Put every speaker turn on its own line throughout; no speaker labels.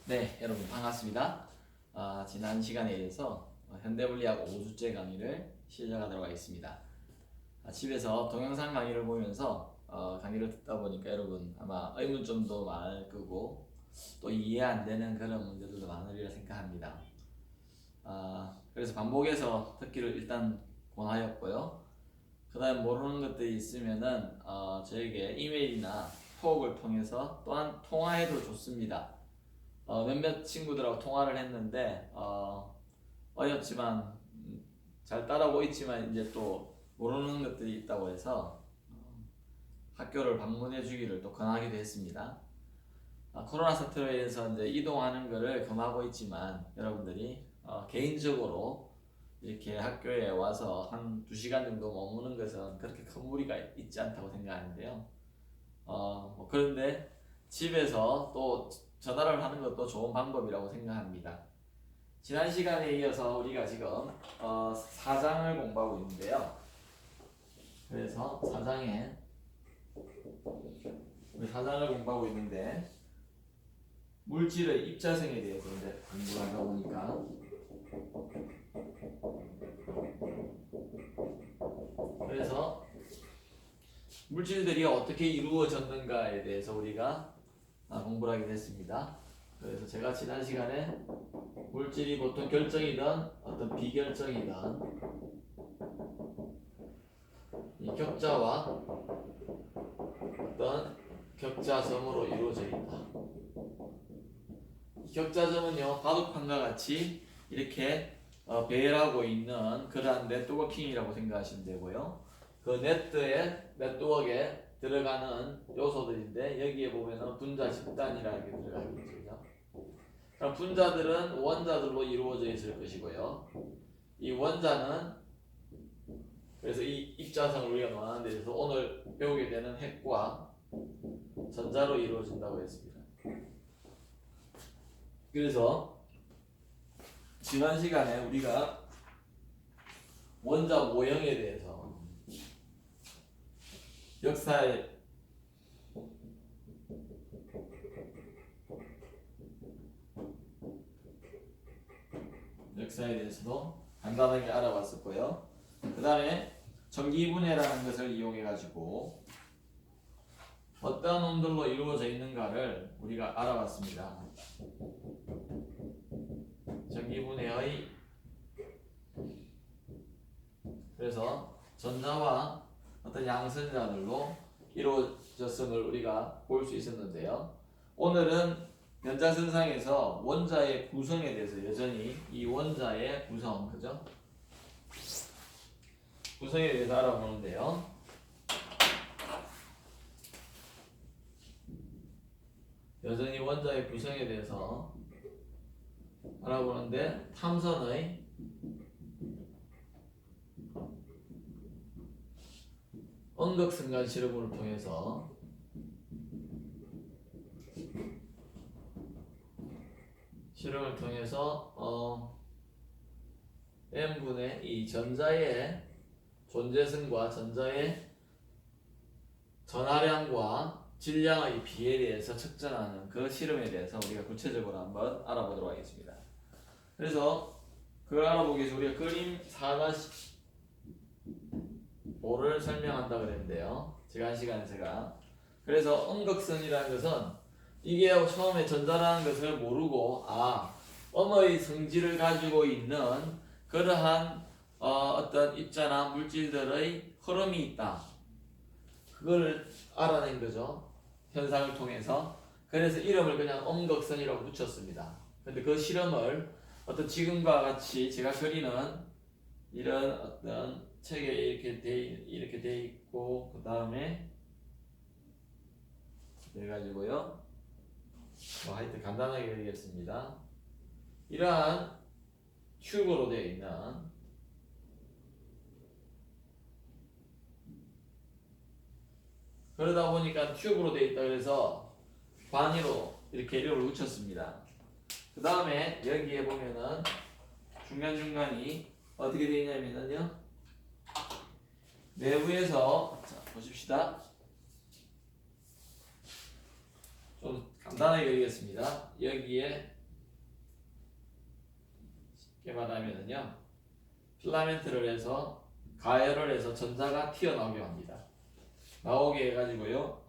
네, 여러분 반갑습니다. 지난 시간에 이어서 현대물리학 5주째 강의를 시작하도록 하겠습니다. 집에서 동영상 강의를 보면서 강의를 듣다 보니까 여러분 아마 의문점도 많을 거고 또 이해 안 되는 그런 문제들도 많으리라 생각합니다. 그래서 반복해서 듣기를 일단 권하였고요. 그 다음 모르는 것들이 있으면은 저에게 이메일이나 톡을 통해서 또한 통화해도 좋습니다. 몇몇 친구들하고 통화를 했는데 어렵지만 잘 따라오고 있지만 이제 또 모르는 것들이 있다고 해서 학교를 방문해 주기를 또 권하기도 했습니다. 코로나 사태로 인해서 이제 이동하는 것을 금하고 있지만 여러분들이 개인적으로 이렇게 학교에 와서 한 2시간 정도 머무는 것은 그렇게 큰 무리가 있지 않다고 생각하는데요. 그런데 집에서 또 전화를 하는 것도 좋은 방법이라고 생각합니다. 지난 시간에 이어서 우리가 지금 4장을 공부하고 있는데요. 그래서 4장에 우리 4장을 공부하고 있는데 물질의 입자성에 대해서 이제 공부를 하다 보니까 그래서 물질들이 어떻게 이루어졌는가에 대해서 우리가 공부를 하게 됐습니다. 그래서 제가 지난 시간에 물질이 보통 결정이든 어떤 비결정이든 이 격자와 어떤 격자점으로 이루어져 있다. 이 격자점은요 바둑판과 같이 이렇게 배열하고 있는 그러한 네트워킹이라고 생각하시면 되고요. 그 네트워크에 들어가는 요소들인데 여기에 보면은 분자 집단이라는 게 들어가 있죠. 그럼 분자들은 원자들로 이루어져 있을 것이고요. 이 원자는 그래서 이 입자성을 우리가 논하는 데 있어서 오늘 배우게 되는 핵과 전자로 이루어진다고 했습니다. 그래서 지난 시간에 우리가 원자 모형에 대해서 역사에 대해서도 간단하게 알아봤었고요. 그 다음에 전기분해라는 것을 이용해 가지고 어떤 온들로 이루어져 있는가를 우리가 알아봤습니다. 전기분해의 그래서 전자와 어떤 양선자들로 이루어졌음을 우리가 볼 수 있었는데요. 오늘은 연장선상에서 원자의 구성에 대해서 여전히 이 원자의 구성, 그죠? 구성에 대해서 알아보는데요. 여전히 원자의 구성에 대해서 알아보는데 탐선의 언덕승간 실험을 통해서 n분의 이 전자의 존재성과 전자의 전하량과 질량의 비에 대해서 측정하는 그 실험에 대해서 우리가 구체적으로 한번 알아보도록 하겠습니다. 그래서 그걸 알아보기 위해서 우리가 그림 4-5를 설명한다 그랬는데요. 지난 시간에 제가 그래서 음극선이라는 것은 이게 처음에 전자라는 것을 모르고 음의 성질을 가지고 있는 그러한 어떤 입자나 물질들의 흐름이 있다. 그걸 알아낸 거죠. 현상을 통해서. 그래서 이름을 그냥 음극선이라고 붙였습니다. 근데 그 실험을 어떤 지금과 같이 제가 그리는 이런 어떤 책에 이렇게 돼 있고 그 다음에 그래가지고요. 하여튼 간단하게 그리겠습니다. 이러한 큐브로 되어 있는 그러다 보니까 큐브로 되어 있다 그래서 관이로 이렇게 이름을 붙였습니다. 그 다음에 여기에 보면은 중간중간이 어떻게 되어 있냐면요. 내부에서 자, 보십시다. 좀 간단하게 그리겠습니다. 여기에 이렇게 말하면은요, 필라멘트를 해서 가열을 해서 전자가 튀어나오게 합니다. 나오게 해가지고요,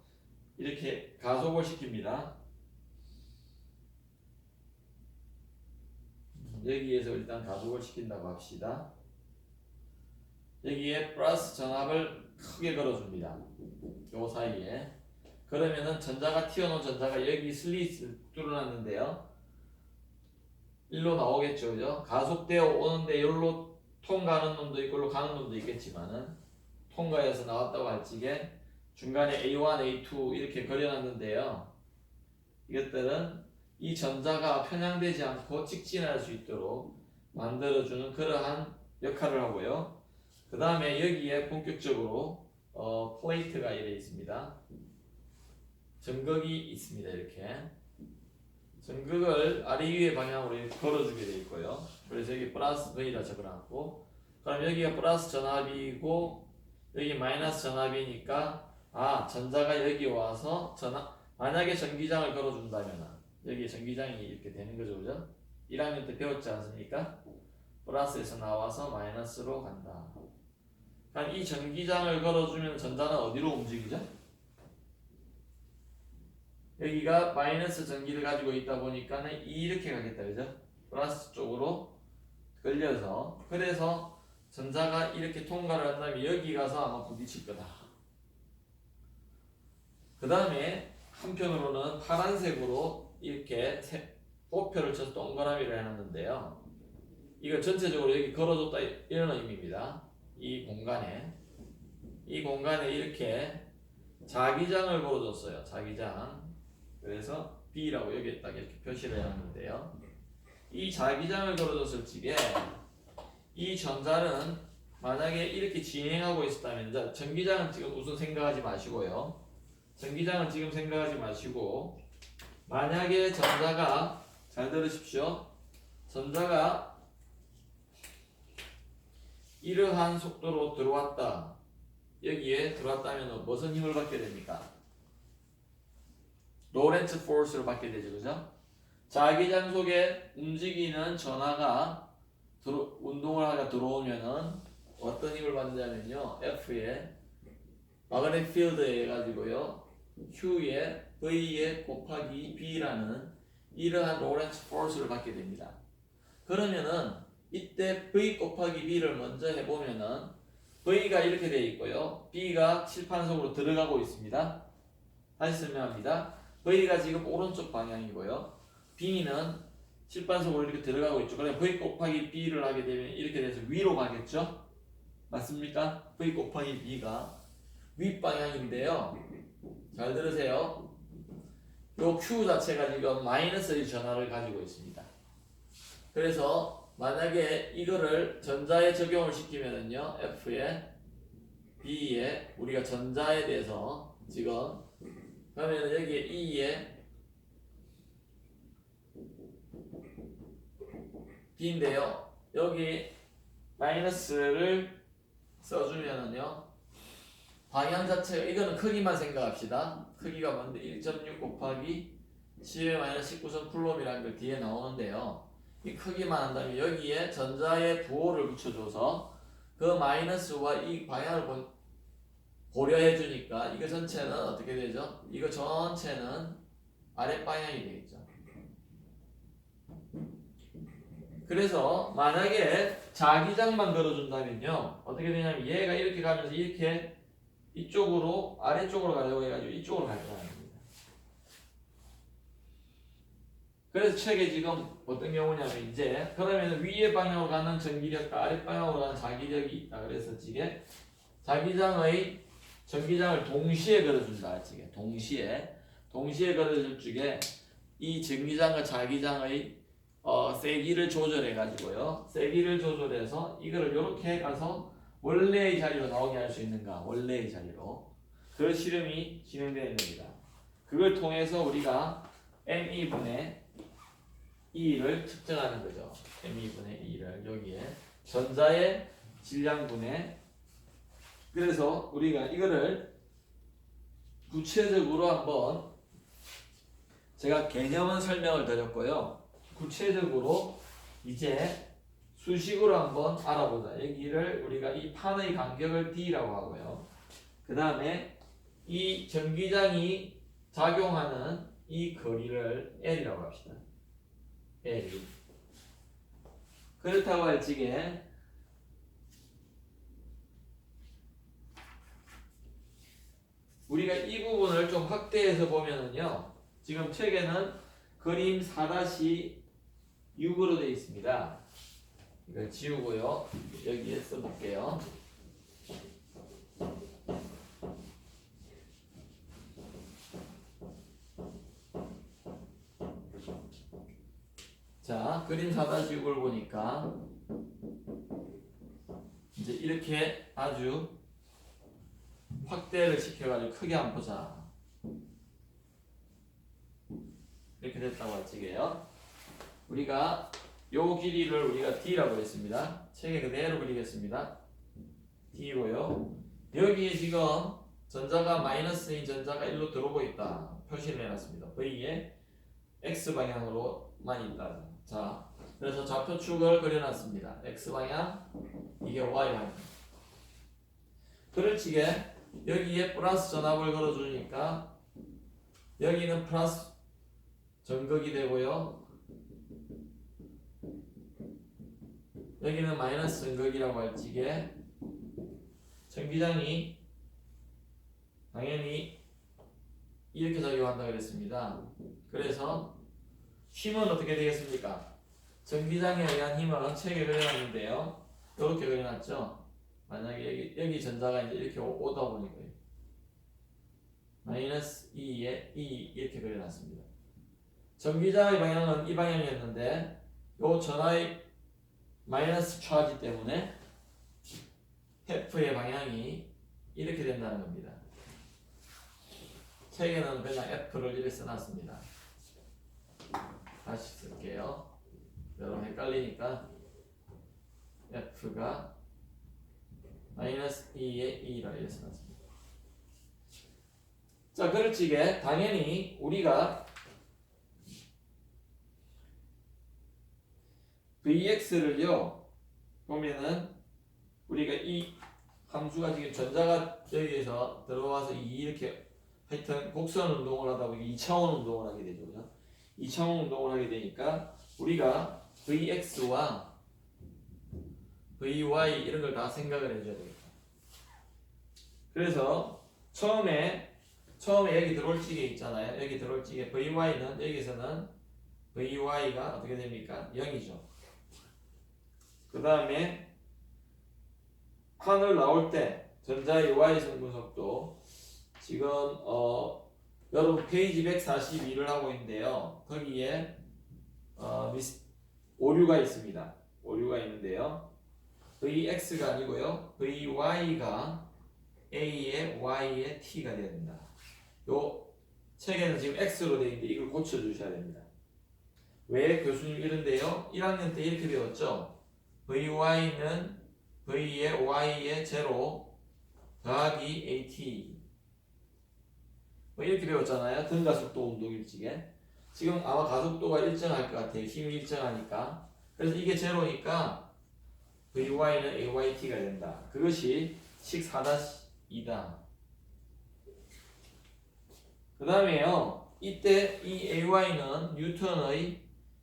이렇게 가속을 시킵니다. 여기에서 일단 가속을 시킨다고 합시다. 여기에 플러스 전압을 크게 걸어줍니다. 요 사이에. 그러면은 전자가 튀어나온 전자가 여기 슬릿을 뚫어놨는데요. 일로 나오겠죠, 그죠? 가속되어 오는데 여기로 통과하는 놈도 있고, 여기로 가는 놈도 있겠지만은, 통과해서 나왔다고 할 적에 중간에 A1, A2 이렇게 그려놨는데요. 이것들은 이 전자가 편향되지 않고 직진할 수 있도록 만들어주는 그러한 역할을 하고요. 그 다음에 여기에 본격적으로 플레이트가 이래 있습니다. 전극이 있습니다. 이렇게 전극을 아래 위의 방향으로 이렇게 걸어주게 되어 있고요. 그래서 여기 플러스 V라 적어놨고, 그럼 여기가 플러스 전압이고 여기 마이너스 전압이니까 전자가 여기 와서 만약에 전기장을 걸어준다면 여기 전기장이 이렇게 되는 거죠, 그죠? 1학년 때 배웠지 않습니까? 플러스에서 나와서 마이너스로 간다. 그럼 이 전기장을 걸어주면 전자는 어디로 움직이죠? 여기가 마이너스 전기를 가지고 있다 보니까 이렇게 가겠다, 그죠? 플러스 쪽으로 끌려서, 그래서 전자가 이렇게 통과를 한다면 여기 가서 아마 부딪힐 거다. 그 다음에 한편으로는 파란색으로 이렇게 호표를 쳐서 동그라미를 해놨는데요. 이거 전체적으로 여기 걸어줬다 이런 의미입니다. 이 공간에 이렇게 자기장을 걸어줬어요. 자기장. 그래서 B라고 여기에 딱 이렇게 표시를 해놨는데요. 이 자기장을 걸어줬을 적에 이 전자는 만약에 이렇게 진행하고 있었다면, 전기장은 지금 우선 생각하지 마시고요. 전기장은 지금 생각하지 마시고, 만약에 전자가, 잘 들으십시오. 전자가 이러한 속도로 들어왔다. 여기에 들어왔다면 무슨 힘을 받게 됩니까? 로렌츠 포스를 받게 되죠, 그죠? 자기장 속에 움직이는 전하가 운동을 하다 들어오면은 어떤 힘을 받느냐면요, F에 마그네틱 필드에 해가지고요, Q에 V에 곱하기 B라는 이러한 로렌츠 포스를 받게 됩니다. 그러면은 이때 V 곱하기 B를 먼저 해보면은 V가 이렇게 되어 있고요, B가 칠판속으로 들어가고 있습니다. 다시 설명합니다. V가 지금 오른쪽 방향이고요, B는 칠판속으로 이렇게 들어가고 있죠. 그럼 V 곱하기 B를 하게 되면 이렇게 돼서 위로 가겠죠? 맞습니까? V 곱하기 B가 윗방향인데요. 잘 들으세요. 요 Q 자체가 지금 마이너스의 전하를 가지고 있습니다. 그래서 만약에 이거를 전자에 적용을 시키면은요, F에 B에 우리가 전자에 대해서 지금 그러면 여기에 E에 B인데요, 여기 마이너스를 써주면은요, 방향 자체가, 이거는 크기만 생각합시다. 크기가 뭔데 1.6 곱하기 10-19선 쿨롬이라는 걸 뒤에 나오는데요, 이 크기만 한다면 여기에 전자의 부호를 붙여줘서 그 마이너스와 이 방향을 고려해 주니까 이거 전체는 어떻게 되죠? 이거 전체는 아랫방향이 되겠죠. 그래서 만약에 자기장만 걸어준다면요, 어떻게 되냐면 얘가 이렇게 가면서 이렇게 이쪽으로 아래쪽으로 가려고 해가지고 이쪽으로 갈 거라는 겁니다. 그래서 책에 지금 어떤 경우냐면, 이제 그러면 위에 방향으로 가는 전기력과 아래 방향으로 가는 자기력이 있다. 그래서 지금 자기장의 전기장을 동시에 걸어준다. 지금 동시에 걸어줄 적에 이 전기장과 자기장의 세기를 조절해 가지고요, 세기를 조절해서 이거를 이렇게 가서 원래의 자리로 나오게 할 수 있는가, 원래의 자리로. 그 실험이 진행되는 겁니다. 그걸 통해서 우리가 ME분의 E를 측정하는 거죠. ME분의 E를 여기에 전자의 질량분의, 그래서 우리가 이거를 구체적으로 한번, 제가 개념은 설명을 드렸고요, 구체적으로 이제 수식으로 한번 알아보자. 여기를 우리가 이 판의 간격을 D라고 하고요. 그 다음에 이 전기장이 작용하는 이 거리를 L이라고 합시다. L. 그렇다고 할 적에 우리가 이 부분을 좀 확대해서 보면은요. 지금 책에는 그림 4-6으로 되어 있습니다. 이걸 지우고요. 여기에 써볼게요. 자, 그림 4-6을 보니까 이제 이렇게 아주 확대를 시켜가지고 크게 한번 보자. 이렇게 됐다고 할 적에요. 우리가 요 길이를 우리가 D라고 했습니다. 책에 그대로 그리겠습니다. D고요. 여기에 지금 전자가 마이너스인 전자가 1로 들어오고 있다. 표시를 해놨습니다. V에 X방향으로만 있다. 자, 그래서 좌표축을 그려놨습니다. X방향, 이게 Y방향. 그럴 적에 여기에 플러스 전압을 걸어주니까 여기는 플러스 전극이 되고요. 여기는 마이너스 전극이라고 할 적에 전기장이 당연히 이렇게 작용한다 그랬습니다. 그래서 힘은 어떻게 되겠습니까? 전기장에 의한 힘은 책에 그려놨는데요. 이렇게 그려놨죠. 만약에 여기 전자가 이제 이렇게 오다 보니까 마이너스 2에 2 이렇게 그려놨습니다. 전기장의 방향은 이 방향이었는데 요 전하의 마이너스 차지 때문에 F의 방향이 이렇게 된다는 겁니다. 책에는 그냥 F를 이렇게 써놨습니다. 다시 쓸게요. 여러분 헷갈리니까 F가 마이너스 2에 2라 이렇게 써놨습니다. 자, 그럴 적에 당연히 우리가 Vx를요 보면은 우리가 이 함수가 지금 전자가 여기에서 들어와서 이렇게 하여튼 곡선 운동을 하다 보니 2차원 운동을 하게 되죠. 그죠? 2차원 운동을 하게 되니까 우리가 Vx와 Vy 이런 걸 다 생각을 해줘야 되겠다. 그래서 처음에 여기 들어올 지게 있잖아요. 여기 들어올 지게 Vy는 여기서는 Vy가 어떻게 됩니까? 0이죠. 그 다음에 판을 나올 때 전자의 Y 성분 속도 지금 여러분 페이지 142를 하고 있는데요. 거기에 오류가 있습니다. 오류가 있는데요. Vx가 아니고요. Vy가 A에 Y에 T가 되어야 된다. 요 책에는 지금 X로 되어 있는데 이걸 고쳐주셔야 됩니다. 왜 교수님 이런데요? 1학년 때 이렇게 배웠죠? Vy는 V에 Y에 제로 더하기 AT 뭐 이렇게 배웠잖아요. 등가속도 운동 일찍에. 지금 아마 가속도가 일정할 것 같아요. 힘이 일정하니까. 그래서 이게 제로니까 Vy는 AYT가 된다. 그것이 식 4-2다. 그 다음에요. 이때 이 AY는 뉴턴의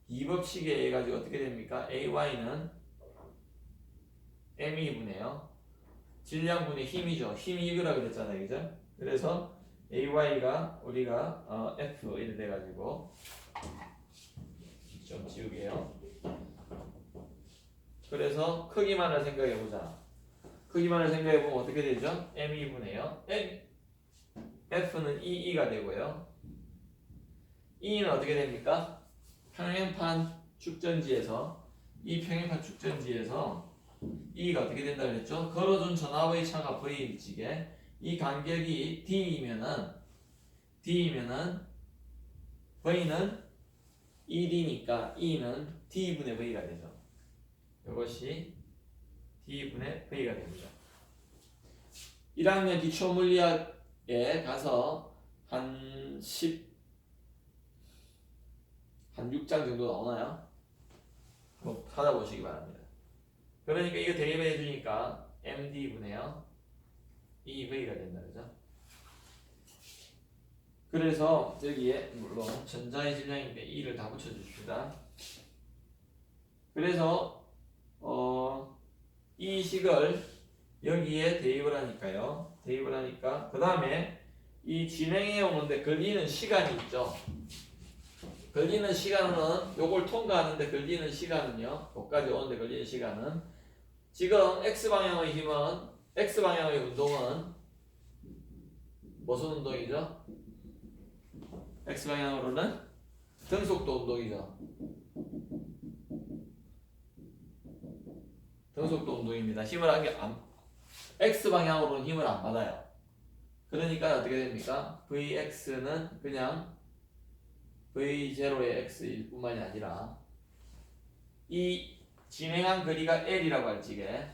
2법칙에 의해 가지고 어떻게 됩니까? AY는 mE분이에요. 질량분의 힘이죠. 힘이 이거라 그랬잖아요. 그죠? 그래서 AY가 우리가 F 이렇게 돼가지고 좀 지우게요. 그래서 크기만을 생각해보자. 크기만을 생각해보면 어떻게 되죠? mE분이에요. F는 EE가 되고요. E는 어떻게 됩니까? 평행판 축전지에서 이 평행판 축전지에서 E가 어떻게 된다 그랬죠? 걸어준 전압의 차가 V일지게 이 간격이 D이면은 V는 ED니까 E는 D분의 V가 되죠. 이것이 D분의 V가 됩니다. 1학년 기초 물리학에 가서 한 6장 정도 나오나요? 한번 찾아보시기 바랍니다. 그러니까 이거 대입해 주니까 MD분의 2V가 된다. 그죠? 그래서 여기에 물론 전자의 질량인데 2를 다 붙여줍시다. 그래서 이 식을 여기에 대입을 하니까요. 대입을 하니까 그 다음에 이 진행해 오는데 걸리는 시간이 있죠. 걸리는 시간은 요걸 통과하는데 걸리는 시간은요. 여기까지 오는데 걸리는 시간은 지금 X방향의 힘은 X방향의 운동은 무슨 운동이죠? X방향으로는 등속도 운동이죠. 등속도 운동입니다. 힘을 한 게 X방향으로는 힘을 안 받아요. 그러니까 어떻게 됩니까? Vx는 그냥 V0의 X일 뿐만이 아니라 이 진행한 거리가 L이라고 할 적에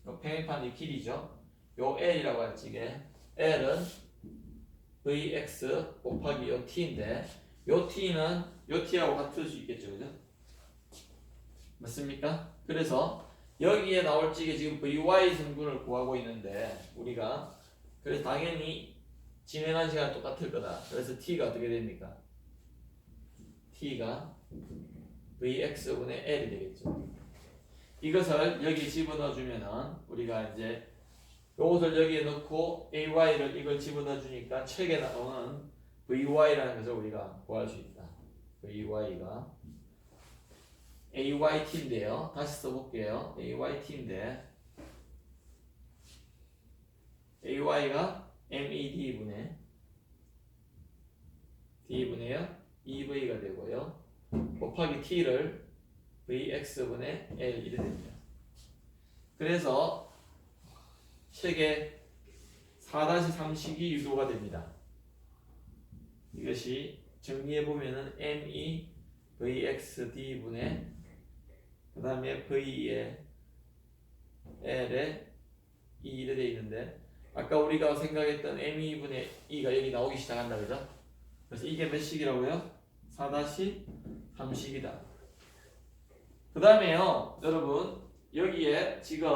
요 평행판이 길이죠. 요 L이라고 할 적에 L은 Vx 곱하기 요 T인데 요 T는 요 T하고 같을 수 있겠죠. 그죠? 맞습니까? 그래서 여기에 나올 적에 지금 Vy 성분을 구하고 있는데 우리가 그래서 당연히 진행한 시간 똑같을 거다. 그래서 T가 어떻게 됩니까? T가 Vx분의 L이 되겠죠. 이것을 여기 집어넣어 주면은 우리가 이제 요것을 여기에 넣고 AY를 이걸 집어넣어 주니까 책에 나오는 VY라는 것을 우리가 구할 수 있다. VY가 AYT인데요. 다시 써볼게요. AYT인데 AY가 MED분의 D분의 2V가 되고요. 곱하기 T를 Vx분의 L 이래 됩니다. 그래서 책에 4-3식이 유도가 됩니다. 이것이 정리해보면은 ME VXD분의 그 다음에 V의 L에 2 이래 되어 있는데 아까 우리가 생각했던 ME분의 2가 여기 나오기 시작한다. 그죠? 그래서 이게 몇 식이라고요? 4-3식이다. 그 다음에요 여러분 여기에 지금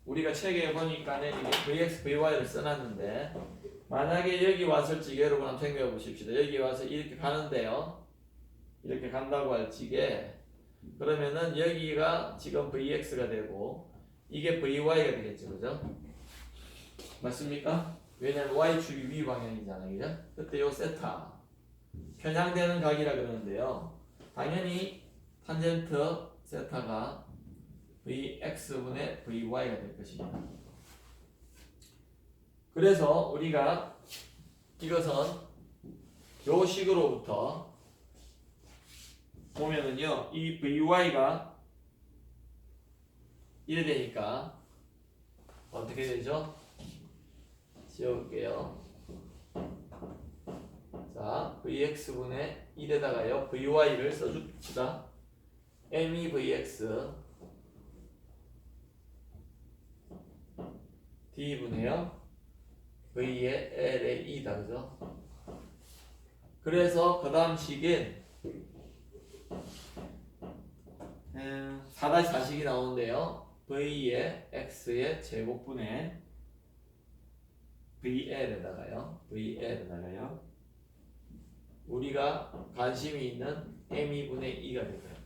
우리가 책에 보니까는 이게 VX, VY를 써놨는데 만약에 여기 왔을 적에 여러분 한번 생각해 보십시다. 여기 와서 이렇게 가는데요 이렇게 간다고 할 적에 그러면은 여기가 지금 VX가 되고 이게 VY가 되겠죠. 그죠? 맞습니까? 왜냐면 Y축이 위 방향이잖아요. 그죠? 그때 요 세타 편향되는 각이라 그러는데요 당연히 탄젠트 세타가 Vx분의 Vy가 될 것입니다. 그래서 우리가 이것은 요 식으로부터 보면은요 이 Vy가 이래 되니까 어떻게 되죠? 지워볼게요. 자, Vx분의 1에다가요 Vy를 써줍시다. MEVX D분의요 V의 L의 2다. 그죠? 그래서 그 다음 식인 4-4식이 나오는데요 V의 X의 제곱분의 VL에다가요 우리가 관심이 있는 ME분의 2가 될 거예요.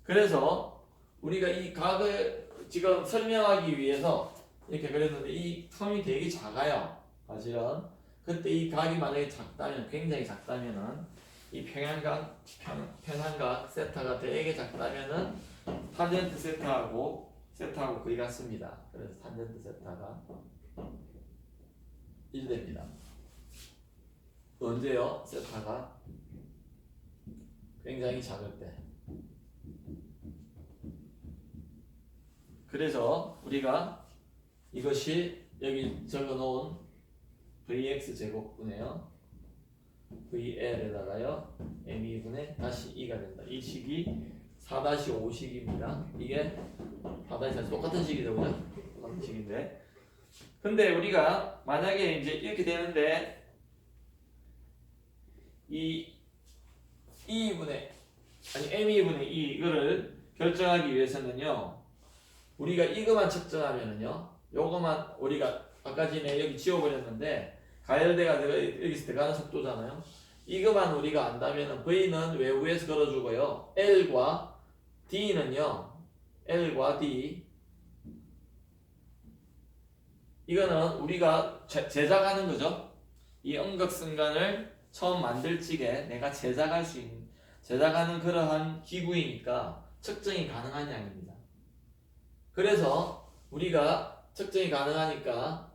그래서 우리가 이 각을 지금 설명하기 위해서 이렇게 그랬는데 이 텀이 되게 작아요. 사실은 그때 이 각이 만약에 작다면 굉장히 작다면은 이 평행각 세타가 되게 작다면은 탄젠트 세타하고 거의 같습니다. 그래서 탄젠트 세타가 1 됩니다. 언제요? 세타가 굉장히 작을 때. 그래서 우리가 이것이 여기 적어놓은 Vx 제곱분의요 VL에다가요 ME분의 다시 2가 된다. 이 식이 4-5식입니다. 이게 4-4 똑같은 식이죠. 그죠? 똑같은 식인데 근데 우리가 만약에 이제 이렇게 되는데 이 ME분의 2 이거를
결정하기 위해서는요. 우리가 이것만 측정하면은요. 요거만 우리가 아까 전에 여기 지워버렸는데 가열대가 여기서 들어가는 속도잖아요. 이것만 우리가 안다면은 V는 외부에서 걸어주고요. L과 D는요. L과 D 이거는 우리가 제작하는 거죠. 이 음극순간을 처음 만들 적에 내가 제작할 수 있는 제작하는 그러한 기구이니까 측정이 가능한 양입니다. 그래서 우리가 측정이 가능하니까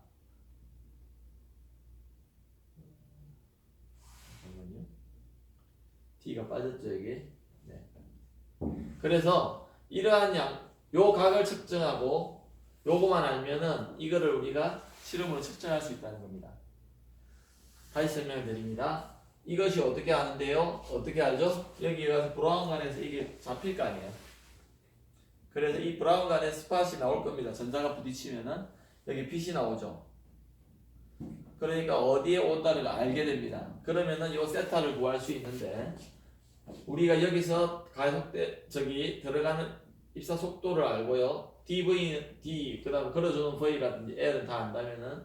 잠깐만요. D가 빠졌죠 여기. 네. 그래서 이러한 요 각을 측정하고 요거만 알면은 이거를 우리가 실험으로 측정할 수 있다는 겁니다. 다시 설명을 드립니다. 이것이 어떻게 아는데요? 어떻게 알죠? 여기 가서 브라운관에서 이게 잡힐 거 아니에요. 그래서 이 브라운관에 스팟이 나올 겁니다. 전자가 부딪히면은 여기 빛이 나오죠. 그러니까 어디에 온다를 알게 됩니다. 그러면은 이 세타를 구할 수 있는데 우리가 여기서 가속대 저기 들어가는 입사 속도를 알고요. DV는 D 그다음 걸어주는 V라든지 L은 다 안다면은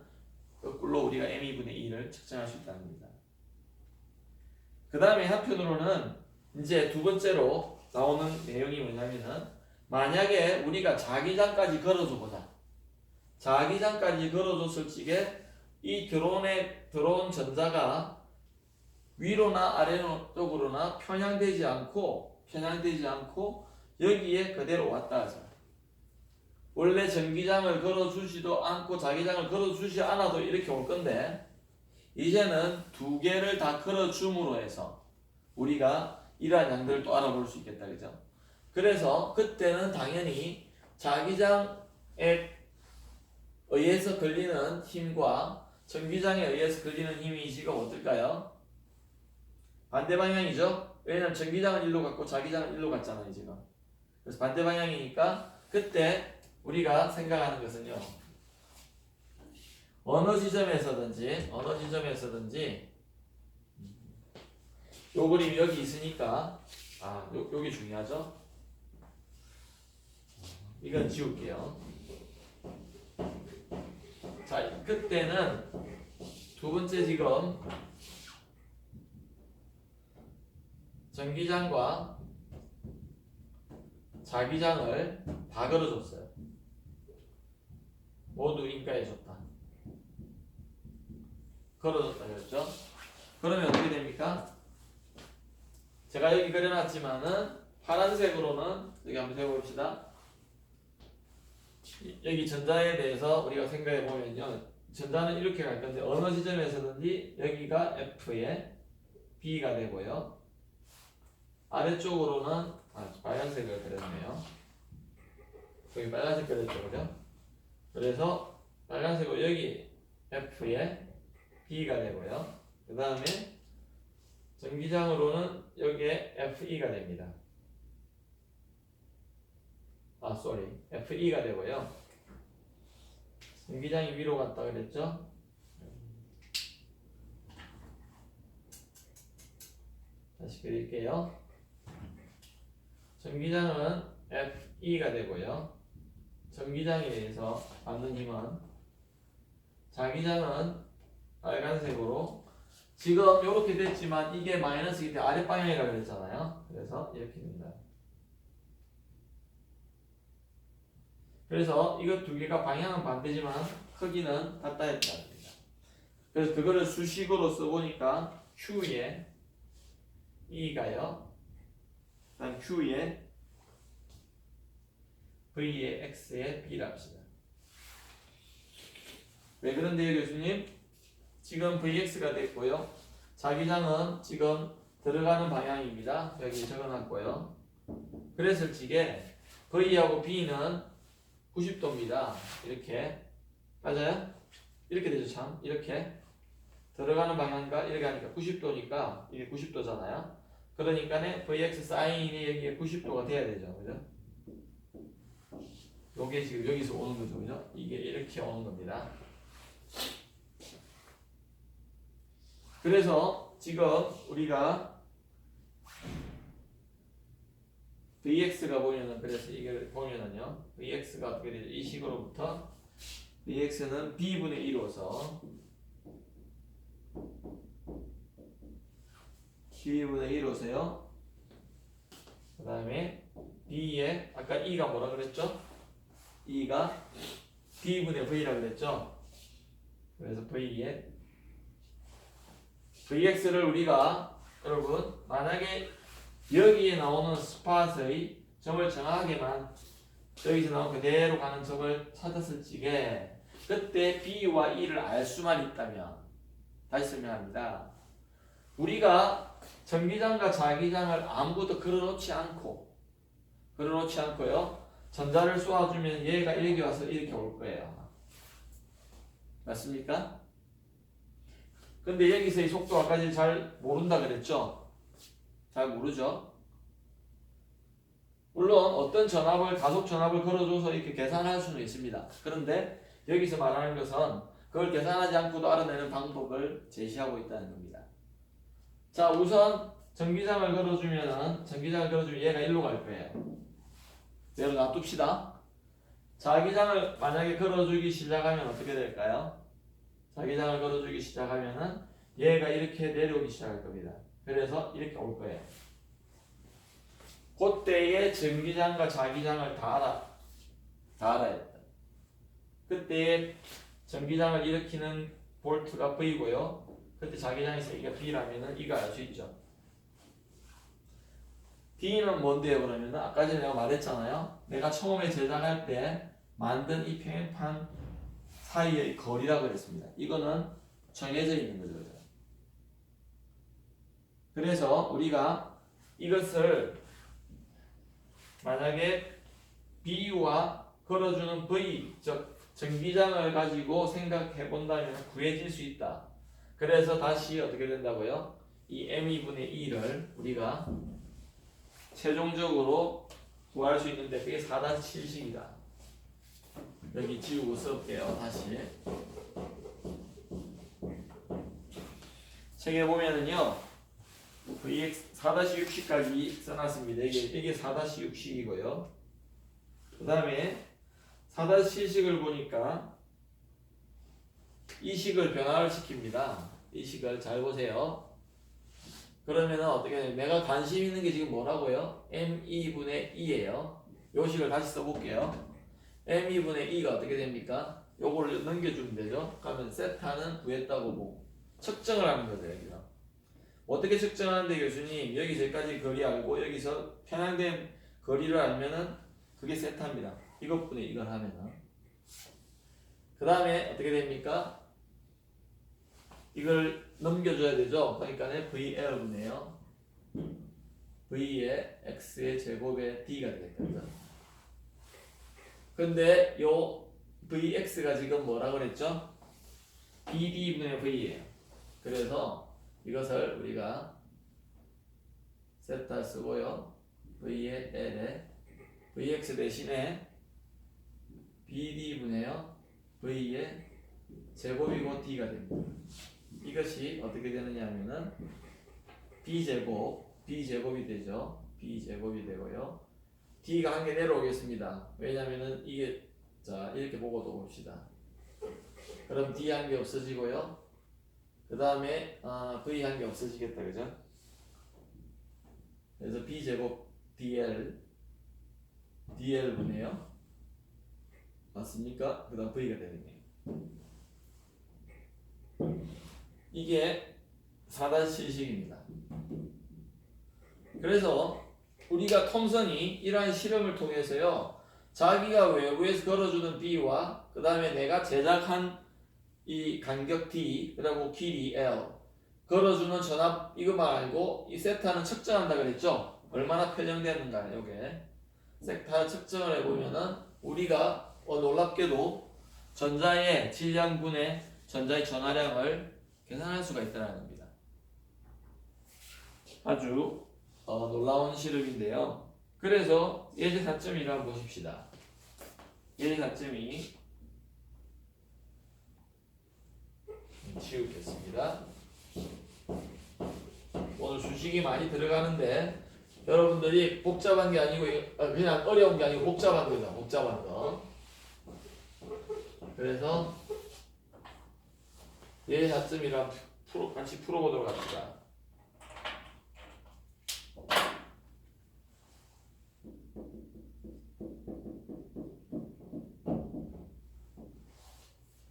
거꾸로 우리가 m2분의 2를 측정할 수 있다는 겁니다. 그 다음에 한편으로는 이제 두 번째로 나오는 내용이 뭐냐면은 만약에 우리가 자기장까지 걸어줘보자. 자기장까지 걸어줬을 적에 이 들어온 전자가 위로나 아래쪽으로나 편향되지 않고 여기에 그대로 왔다 하자. 원래 전기장을 걸어주지도 않고 자기장을 걸어주지 않아도 이렇게 올 건데 이제는 두 개를 다 걸어줌으로 해서 우리가 이러한 양들을 또 알아볼 수 있겠다. 그죠? 그래서 그때는 당연히 자기장에 의해서 걸리는 힘과 전기장에 의해서 걸리는 힘이 지금 어떨까요? 반대 방향이죠? 왜냐면 전기장은 일로 갔고 자기장은 일로 갔잖아요 지금. 그래서 반대 방향이니까 그때 우리가 생각하는 것은요. 어느 지점에서든지 요 그림이 여기 있으니까 여기 중요하죠. 이건 지울게요. 자, 그때는 두 번째 지금 전기장과 자기장을 다 걸어줬어요. 모두 인가해줬다. 걸어줬다 그랬죠? 그러면 어떻게 됩니까? 제가 여기 그려놨지만은 파란색으로는 여기 한번 세워봅시다. 여기 전자에 대해서 우리가 생각해 보면요, 전자는 이렇게 갈 건데 어느 지점에서든지 여기가 F에 B가 되고요. 아래쪽으로는 빨간색을 그렸네요. 여기 빨간색 그렸죠, 그죠? 그래서 빨간색으로 여기 F에 B가 되고요. 그 다음에 전기장으로는 여기에 FE가 됩니다. FE가 되고요. 전기장이 위로 갔다 그랬죠? 다시 그릴게요. 전기장은 FE가 되고요. 전기장에 의해서 받는 힘은 자기장은 빨간색으로 지금 이렇게 됐지만 이게 마이너스이기 때문에 아랫방향에 가게 됐잖아요. 그래서 이렇게 됩니다. 그래서 이것 두 개가 방향은 반대지만 크기는 같다 했다는 겁니다. 그래서 그거를 수식으로 써보니까 Q에 E가요. 그다음 Q에 V에 X에 B라 합시다. 왜 그런데요, 교수님? 지금 VX가 됐고요. 자기장은 지금 들어가는 방향입니다. 여기 적어놨고요. 그랬을 적에 V하고 B는 90도입니다. 이렇게 맞아요? 이렇게 되죠 참. 이렇게 들어가는 방향과 이렇게 하니까 90도니까 이게 90도잖아요. 그러니까 VX 사인이 여기에 90도가 돼야 되죠. 그죠? 요게 지금 여기서 오는 거죠. 그죠? 이게 이렇게 오는 겁니다. 그래서 지금 우리가 Vx가 보면은 그래서 이걸 보면은요 Vx가 어떻게 되죠? 이 식으로부터 Vx는 B분의 1로서 B분의 1로서요. 그 다음에 B에 아까 E가 뭐라 그랬죠? E가 B분의 V라 그랬죠? 그래서 V에 Vx를 우리가 여러분 만약에 여기에 나오는 스팟의 점을 정확하게만 여기서 나온 그대로 가는 점을 찾았을 적에 그때 B와 E를 알 수만 있다면 다시 설명합니다. 우리가 전기장과 자기장을 아무것도 걸어놓지 않고요. 전자를 쏘아주면 얘가 이렇게 와서 이렇게 올 거예요. 맞습니까? 근데 여기서 이 속도 아까 잘 모른다 그랬죠? 잘 모르죠? 물론 어떤 전압을 가속 전압을 걸어줘서 이렇게 계산할 수는 있습니다. 그런데 여기서 말하는 것은 그걸 계산하지 않고도 알아내는 방법을 제시하고 있다는 겁니다. 자, 우선 전기장을 걸어주면 얘가 일로 갈 거예요. 내로 놔둡시다. 자기장을 만약에 걸어주기 시작하면 어떻게 될까요? 자기장을 걸어주기 시작하면은 얘가 이렇게 내려오기 시작할 겁니다. 그래서 이렇게 올 거예요. 그때의 전기장과 자기장을 다 알아야 돼. 그때의 전기장을 일으키는 볼트가 V고요. 그때 자기장에서 이게 B라면은 이거 알 수 있죠. D는 뭔데요? 그러면은 아까 전에 내가 말했잖아요. 내가 처음에 제작할 때 만든 이 평행판 사이의 거리라고 했습니다. 이거는 정해져 있는 거죠. 그래서 우리가 이것을 만약에 B와 걸어주는 V, 즉 전기장을 가지고 생각해 본다면 구해질 수 있다. 그래서 다시 어떻게 된다고요? 이 M2분의 2를 우리가 최종적으로 구할 수 있는데 그게 4-7식이다. 여기 지우고 써볼게요. 다시 책에 보면은요 VX 4-6식까지 써놨습니다. 이게 4-6식이고요. 그 다음에 4-7식을 보니까 이 식을 변화를 시킵니다. 이 식을 잘 보세요. 그러면은 어떻게 돼? 내가 관심 있는 게 지금 뭐라고요? M2분의 2예요. 요 식을 다시 써볼게요. M2분의 2가 어떻게 됩니까? 요걸 넘겨주면 되죠. 그러면 세타는 구했다고 보고 측정을 하는 거죠. 여기서 어떻게 측정하는데 교수님 여기서 여기까지 거리 알고 여기서 편향된 거리를 알면은 그게 세타입니다. 이것분의 이걸 하면은 그 다음에 어떻게 됩니까? 이걸 넘겨줘야 되죠. 그러니까 VL분이에요. V의 X의 제곱의 D가 되겠죠. 근데 요 VX가 지금 뭐라 그랬죠? BD분의 V예요. 그래서 이것을 우리가 세타 쓰고요. V의 L에 VX 대신에 BD분의요. V의 제곱이고 D가 됩니다. 이것이 어떻게 되느냐 하면은 B제곱이 되죠. B제곱이 되고요. D가 한 개 내려오겠습니다. 왜냐면은 이게 자 이렇게 보고도 봅시다. 그럼 D 한 개 없어지고요. 그 다음에 V 한 개 없어지겠다. 그죠? 그래서 B제곱 DL분이에요. 맞습니까? 그 다음 V가 되겠네요. 이게 4-7식입니다. 그래서 우리가 톰슨이 이러한 실험을 통해서요. 자기가 외부에서 걸어주는 B와 그 다음에 내가 제작한 이 간격 D 그리고 길이 L 걸어주는 전압 이거만 알고 이 세타는 측정한다 그랬죠? 얼마나 편향되는가 요게 세타 측정을 해보면은 우리가 놀랍게도 전자의 질량분의 전자의 전하량을 계산할 수가 있다는 겁니다. 아주 놀라운 실험인데요. 그래서 예제사점을 한번 보십시다. 예제사점이 지우겠습니다. 오늘 수식이 많이 들어가는데 여러분들이 복잡한 게 아니고 그냥 어려운 게 아니고 복잡한 거죠. 복잡한 거. 그래서 얘 하점이랑 같이 풀어보도록 합시다.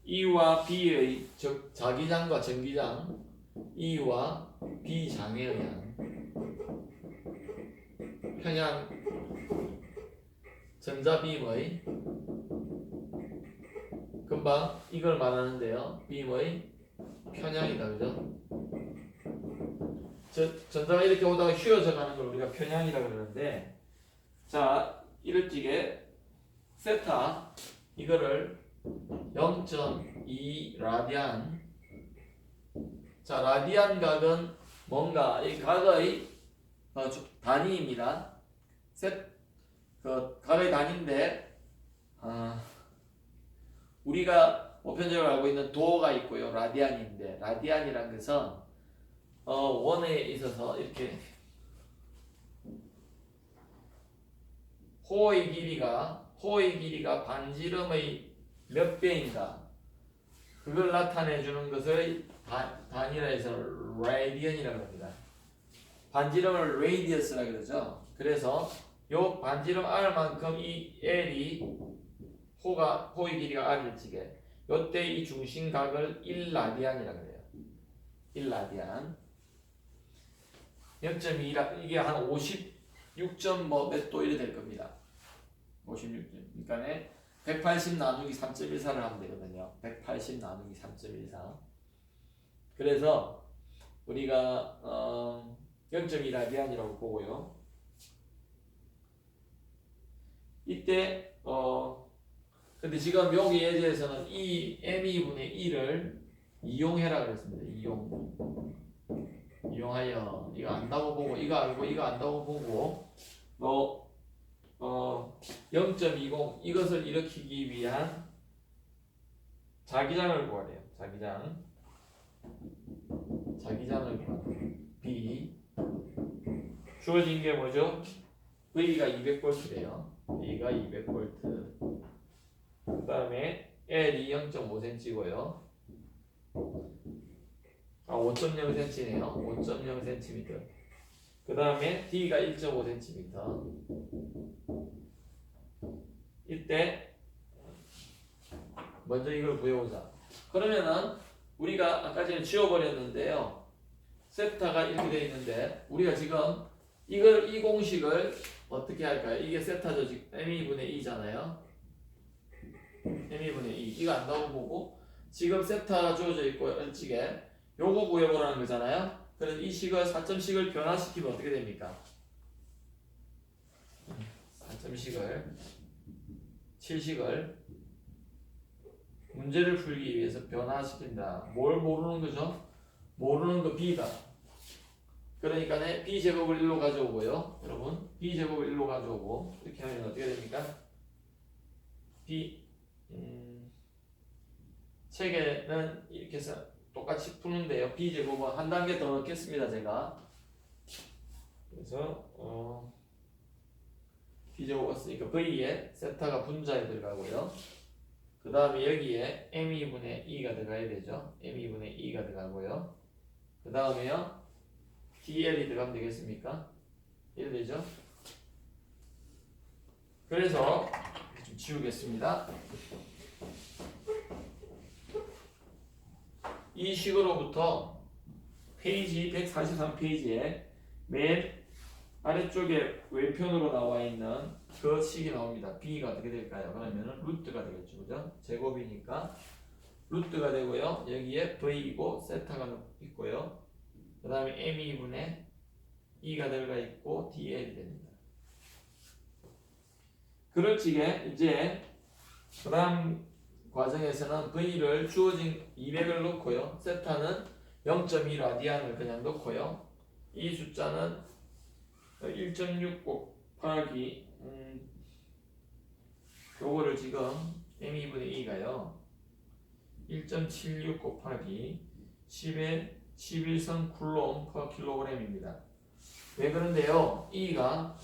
E와 B의 즉 자기장과 전기장, E와 B 장에 의한 평양 전자빔의 금방 이걸 말하는데요. 빔의 편향이다, 그죠? 전자가 이렇게 오다가 휘어져 가는 걸 우리가 편향이라 그러는데, 자, 이럴 적에 세타 이거를 0.2 라디안. 자, 라디안 각은 뭔가 이 각의 단위입니다. 그 각의 단위인데 우리가 보편적으로 알고 있는 도가 있고요, 라디안인데 라디안이란 것은 원에 있어서 이렇게 호의 길이가 반지름의 몇 배인가 그걸 나타내 주는 것을 단위라 해서 라디언이라고 합니다. 반지름을 레이디어스라 그러죠. 그래서 요 반지름 r만큼 이 l이 호의 길이가 r일 적에 요때 이 중심각을 1라디안이라 그래요. 1라디안. 0.2라 이게 한 56점 몇 도 이래 될 겁니다. 56점. 그러니까 180 나누기 3.14를 하면 되거든요. 180 나누기 3.14. 그래서 우리가 0.2 라디안이라고 보고요. 이때 근데 지금 여기 예제에서는 이 m2분의 1을 이용해라 그랬습니다. 이용하여 이거 안다고 보고 이거 알고 이거 안다고 보고 0.20 이것을 일으키기 위한 자기장을 구하래요. 자기장을 구하래요. B 주어진 게 뭐죠? V가 200V래요. V가 200V. 그 다음에 L이 0.5cm고요. 5.0cm네요. 5.0cm. 그 다음에 D가 1.5cm. 이때 먼저 이걸 구해보자. 그러면은 우리가 아까 전에 지워버렸는데요. 세타가 이렇게 되어 있는데 우리가 지금 이 공식을 어떻게 할까요? 이게 세타죠. 지금 m2분의 2잖아요. m2분의 2 이거 안다고 보고 지금 세타가 주어져 있고 일찍에 요거 구해보라는 거잖아요. 그래서 이 식을 4점식을 변화시키면 어떻게 됩니까? 4점식을 7식을 문제를 풀기 위해서 변화시킨다. 뭘 모르는 거죠? 모르는 거 B다. 그러니까 B제곱을 1로 가져오고요. 여러분 B제곱을 1로 가져오고 이렇게 하면 어떻게 됩니까? 책에는 이렇게 해서 똑같이 푸는데요. B제곱은 한 단계 더 넣겠습니다. 제가 그래서 B제곱 왔으니까 V에 세타가 분자에 들어가고요. 그 다음에 여기에 m2분의 2가 들어가야 되죠. m2분의 2가 들어가고요. 그 다음에요 dl이 들어가면 되겠습니까? 이래 되죠. 그래서 좀 지우겠습니다. 이 식으로부터 페이지 143페이지에 맨 아래쪽에 왼편으로 나와 있는 그 식이 나옵니다. b가 어떻게 될까요? 그러면은 루트가 되겠죠. 그죠? 제곱이니까 루트가 되고요. 여기에 v이고 세타가 있고요. 그 다음에 m2분의 2가 들어가 있고 dl이 됩니다. 그럴 적에 이제 그 다음 과정에서는 v를 주어진 200을 넣고요. 세타는 0.2 라디안을 그냥 넣고요. 이 숫자는 1.6 곱하기 요거를 지금 m2분의 2가요 1.76 곱하기 10의 11선 쿨롬 퍼 킬로그램입니다. 왜 그런데요? E가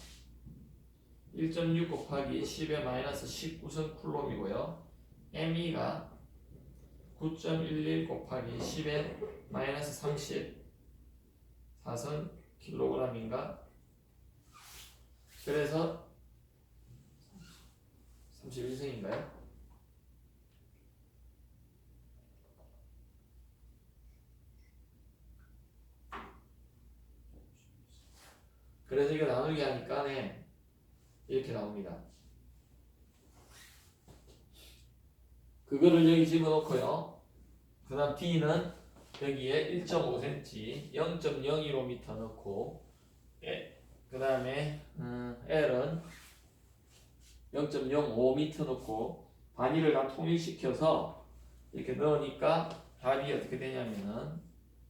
1.6 곱하기 10의 마이너스 19선 쿨롬이고요. ME가 9.11 곱하기 10의 마이너스 34선 킬로그램인가? 그래서 31승인가요? 그래서 이거 나누기 하니까 네, 이렇게 나옵니다. 그거를 여기 집어넣고요. 그 다음 D는 여기에 1.5cm 0.02m 넣고 그 다음에 L은 0.05m 넣고 단위를 다 통일시켜서 이렇게 넣으니까 답이 어떻게 되냐면은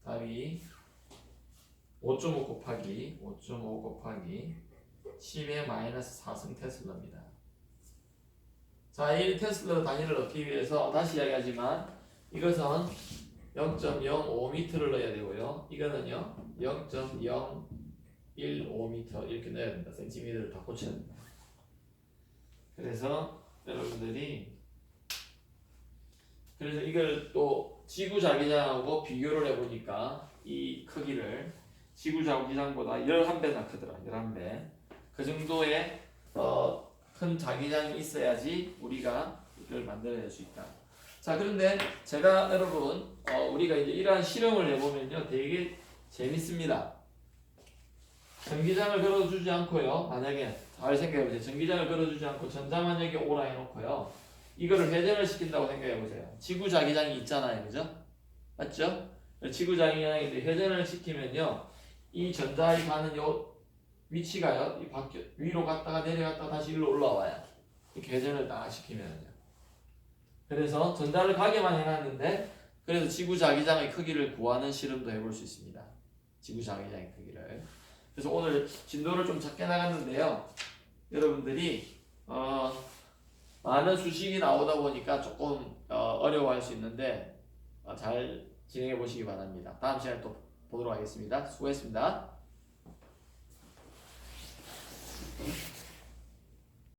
답이 5.5 곱하기 10의 마이너스 4승 테슬라입니다. 자, 이 테슬라 단위를 넣기 위해서 다시 이야기하지만 이것은 0.05m를 넣어야 되고요. 이거는요 0.015m 이렇게 넣어야 된다. 센티미터를 다 고쳐야 된다. 그래서 여러분들이 그래서 이걸 또 지구 자기장하고 비교를 해보니까 이 크기를 지구 자기장보다 11배나 크더라. 11배. 그 정도의 큰 자기장이 있어야지 우리가 이걸 만들어낼 수 있다. 자, 그런데 제가 여러분 우리가 이제 이러한 실험을 해보면요 되게 재밌습니다. 전기장을 걸어주지 않고요. 만약에 잘 생각해보세요. 전기장을 걸어주지 않고 전자만약에 오라 해놓고요. 이거를 회전을 시킨다고 생각해보세요. 지구 자기장이 있잖아요. 그죠? 맞죠? 지구 자기장인데 회전을 시키면요. 이 전자에 가는 요 위치가요. 이 위로 갔다가 내려갔다가 다시 일로 올라와요. 이렇게 회전을 딱 시키면요. 그래서 전자를 가게만 해놨는데 그래서 지구 자기장의 크기를 구하는 실험도 해볼 수 있습니다. 지구 자기장의 크기를. 그래서 오늘 진도를 좀 작게 나갔는데요. 여러분들이 많은 수식이 나오다 보니까 조금 어려워할 수 있는데 잘 진행해 보시기 바랍니다. 다음 시간에 또 보도록 하겠습니다. 수고했습니다.